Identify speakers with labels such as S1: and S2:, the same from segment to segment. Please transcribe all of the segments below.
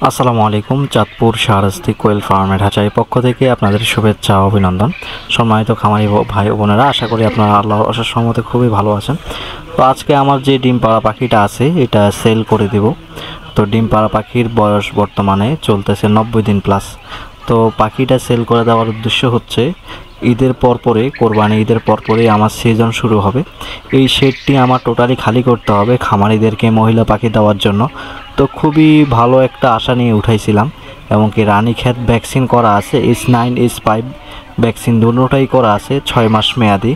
S1: আসসালামু আলাইকুম। চাঁদপুর শাহরাস্তি কোয়েল ফার্মের হাঁচাই পক্ষ থেকে আপনাদের শুভেচ্ছা ও অভিনন্দন। সম্মানিত খামারি ভাই ও বোনেরা, আশা করি আপনারা আল্লাহর অশেষ রহমতে খুবই ভালো আছেন। তো আজকে আমার যে ডিম পাড়া পাখিটা আছে এটা সেল করে দেব। তো ডিম পাড়া পাখির বয়স বর্তমানে চলতেছে 90 দিন প্লাস। তো পাখিটা সেল করে দেওয়ার উদ্দেশ্য হচ্ছে ঈদের পরপরে, কোরবানি ঈদের পরপরেই আমার সিজন শুরু হবে। এই শেডটি আমার টোটালি খালি করতে হবে খামারিদেরকে মহিলা পাখি দেওয়ার জন্য। তো খুবই ভালো একটা আশা নিয়ে উঠাইছিলাম, এবং কি রানীক্ষেত ভ্যাকসিন করা আছে, H9 H5 ভ্যাকসিন দুটোটাই করা আছে 6 মাস মেয়াদি।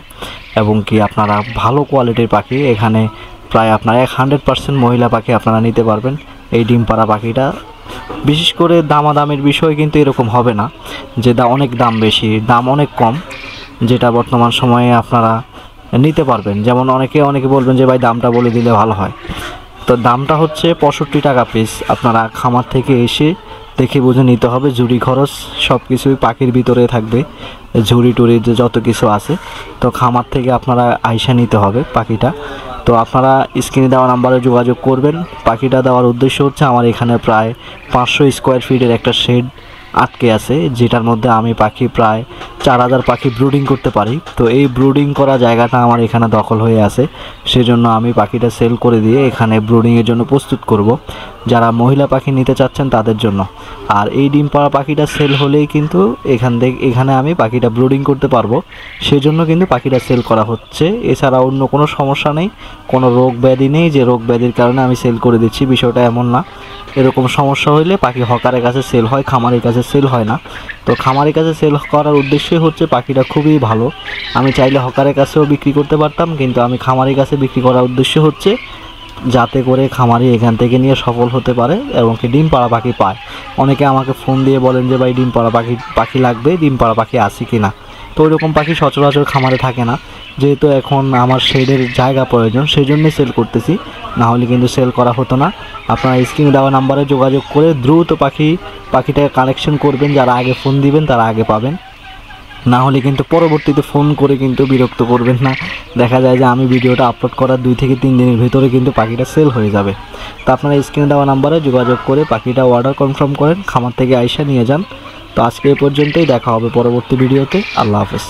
S1: এবং কি আপনারা ভালো কোয়ালিটির পাখি এখানে প্রায় আপনারা 100% মহিলা পাখি আপনারা নিতে পারবেন। এই ডিম পাড়া পাখিটা বিশেষ করে দামাদামির বিষয় কিন্তু এরকম হবে না যে অনেক দাম বেশি, দাম অনেক কম, যেটা বর্তমান সময়ে আপনারা নিতে পারবেন। যেমন অনেকে বলবেন যে ভাই দামটা বলে দিলে ভালো হয়। তো দামটা হচ্ছে 65 টাকা পিস। আপনারা খামার থেকে এসে দেখে বুঝে নিতে হবে। ঝুড়ি খরচ সব কিছুই পাখির ভিতরে থাকবে, ঝুড়ি টুড়ি যে যত কিছু আছে। তো খামার থেকে আপনারা আইসা নিতে হবে পাখিটা। তো আপনারা স্ক্রিনে দেওয়া নাম্বারে যোগাযোগ করবেন। পাখিটা দেওয়ার উদ্দেশ্য হচ্ছে আমার এখানে প্রায় 500 স্কোয়ার ফিটের একটা শেড আটকে আছে, যেটার মধ্যে আমি পাখি প্রায় 4000 পাখি ব্রুডিং করতে পারি। তো এই ব্রুডিং করা জায়গাটা আমার এখানে দখল হয়ে আছে, সেজন্য আমি পাখিটা সেল করে দিয়ে এখানে ব্রুডিংয়ের জন্য প্রস্তুত করব, যারা মহিলা পাখি নিতে চাচ্ছেন তাদের জন্য। আর এই ডিম পাড়া পাখিটা সেল হলেই কিন্তু এখানে আমি পাখিটা ব্রুডিং করতে পারবো, সেজন্য কিন্তু পাখিটা সেল করা হচ্ছে। এছাড়া অন্য কোনো সমস্যা নেই, কোনো রোগ ব্যাধি নেই যে রোগ ব্যাধির কারণে আমি সেল করে দিচ্ছি, বিষয়টা এমন না। এরকম সমস্যা হইলে পাখি হকারের কাছে সেল হয়, খামারের কাছে সেল হয় না। তো খামারের কাছে সেল করার উদ্দেশ্যই হচ্ছে পাখিটা খুবই ভালো। আমি চাইলে হকারের কাছেও বিক্রি করতে পারতাম, কিন্তু আমি খামারের কাছে বিক্রি করার উদ্দেশ্য হচ্ছে যাতে করে খামারি এখান থেকে নিয়ে সফল হতে পারে এবং কি ডিম পাড়া পাখি পায়। অনেকে আমাকে ফোন দিয়ে বলেন যে ভাই ডিম পাড়া পাখি লাগবে, ডিম পাড়া পাখি আছে কি না। তো ওইরকম পাখি সচরাচর খামারে থাকে না, যেহেতু এখন আমার শেডের জায়গা প্রয়োজন সেই জন্যই সেল করতেছি, না হলে কিন্তু সেল করা হতো না। আপনারা স্ক্রিনে দেওয়া নাম্বারে যোগাযোগ করে দ্রুত পাখিটাকে কালেকশন করবেন। যারা আগে ফোন দিবেন তারা আগে পাবেন, না হলে কিন্তু পরবর্তীতে ফোন করে কিন্তু বিরক্ত করবেন না। দেখা যায় যে আমি ভিডিওটা আপলোড করার 2 থেকে 3 দিনের ভিতরে কিন্তু পাখিটা সেল হয়ে যাবে। তো আপনারা স্ক্রিনে দেওয়া নাম্বারে যোগাযোগ করে পাখিটা অর্ডার কনফার্ম করেন, খামার থেকে আইসা নিয়ে যান। তো আজকে এ পর্যন্তই, দেখা হবে পরবর্তী ভিডিওতে। আল্লাহ হাফেজ।